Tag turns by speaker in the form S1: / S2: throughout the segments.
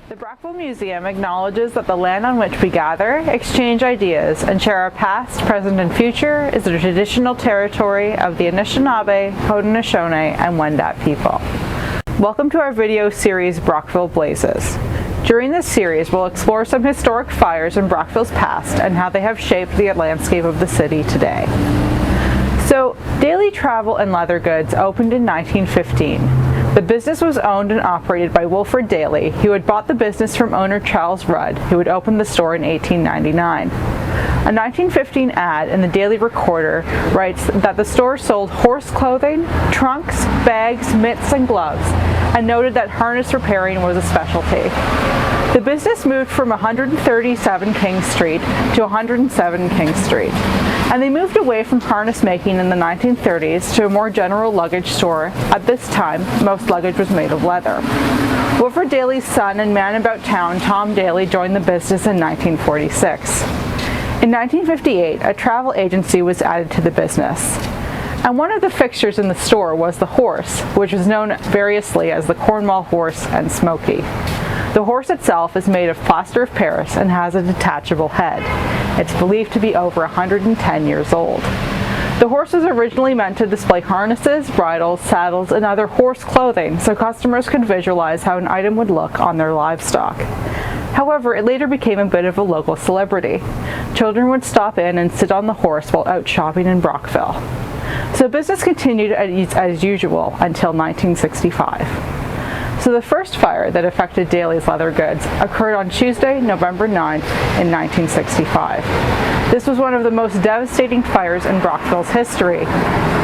S1: The Brockville Museum acknowledges that the land on which we gather, exchange ideas, and share our past, present, and future is the traditional territory of the Anishinaabe, Haudenosaunee, and Wendat people. Welcome to our video series, Brockville Blazes. During this series, we'll explore some historic fires in Brockville's past and how they have shaped the landscape of the city today. So, Daileys Travel and Leather Goods opened in 1915. The business was owned and operated by Wilfred Dailey, who had bought the business from owner Charles Rudd, who had opened the store in 1899. A 1915 ad in the Daily Recorder writes that the store sold horse clothing, trunks, bags, mitts, and gloves, and noted that harness repairing was a specialty. The business moved from 137 King Street to 107 King Street, and they moved away from harness making in the 1930s to a more general luggage store. At this time, most luggage was made of leather. Wilfred Dailey's son and man about town, Tom Dailey, joined the business in 1946. In 1958, a travel agency was added to the business, and one of the fixtures in the store was the horse, which was known variously as the Cornwall horse and Smoky. The horse itself is made of plaster of Paris and has a detachable head. It's believed to be over 110 years old. The horse was originally meant to display harnesses, bridles, saddles, and other horse clothing so customers could visualize how an item would look on their livestock. However, it later became a bit of a local celebrity. Children would stop in and sit on the horse while out shopping in Brockville. So business continued as usual until 1965. So the first fire that affected Daileys Leather Goods occurred on Tuesday, November 9th in 1965. This was one of the most devastating fires in Brockville's history.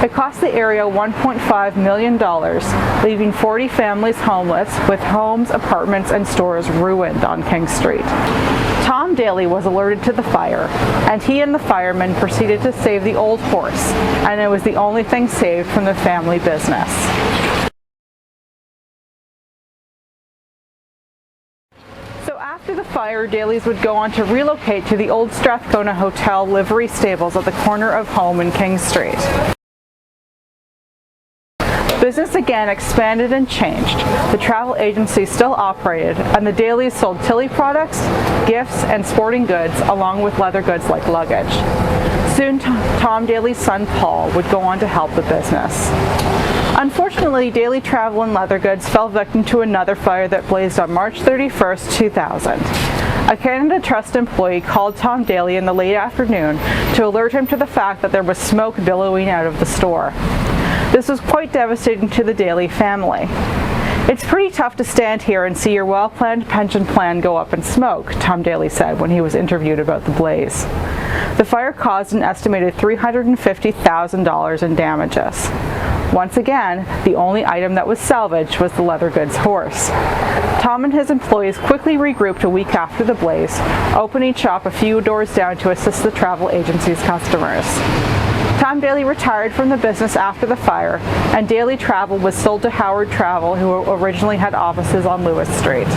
S1: It cost the area $1.5 million, leaving 40 families homeless, with homes, apartments, and stores ruined on King Street. Tom Dailey was alerted to the fire, and he and the firemen proceeded to save the old horse, and it was the only thing saved from the family business. After the fire, Daileys would go on to relocate to the old Strathcona Hotel livery stables at the corner of Home and King Street. Business again expanded and changed. The travel agency still operated, and the Daileys sold Tilly products, gifts, and sporting goods, along with leather goods like luggage. Soon, Tom Dailey's son Paul would go on to help the business. Unfortunately, Daileys Travel and Leather Goods fell victim to another fire that blazed on March 31st, 2000. A Canada Trust employee called Tom Dailey in the late afternoon to alert him to the fact that there was smoke billowing out of the store. This was quite devastating to the Dailey family. "It's pretty tough to stand here and see your well-planned pension plan go up in smoke," Tom Dailey said when he was interviewed about the blaze. The fire caused an estimated $350,000 in damages. Once again, the only item that was salvaged was the leather goods horse. Tom and his employees quickly regrouped a week after the blaze, opening shop a few doors down to assist the travel agency's customers. Tom Dailey retired from the business after the fire, and Daileys Travel was sold to Howard Travel, who originally had offices on Lewis Street.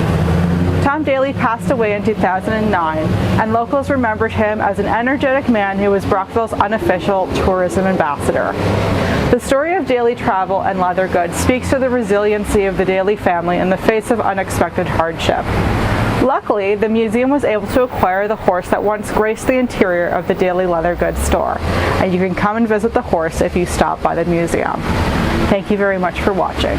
S1: Tom Dailey passed away in 2009, and locals remembered him as an energetic man who was Brockville's unofficial tourism ambassador. The story of Daileys Travel and Leather Goods speaks to the resiliency of the Dailey family in the face of unexpected hardship. Luckily, the museum was able to acquire the horse that once graced the interior of the Daileys Leather Goods store, and you can come and visit the horse if you stop by the museum. Thank you very much for watching.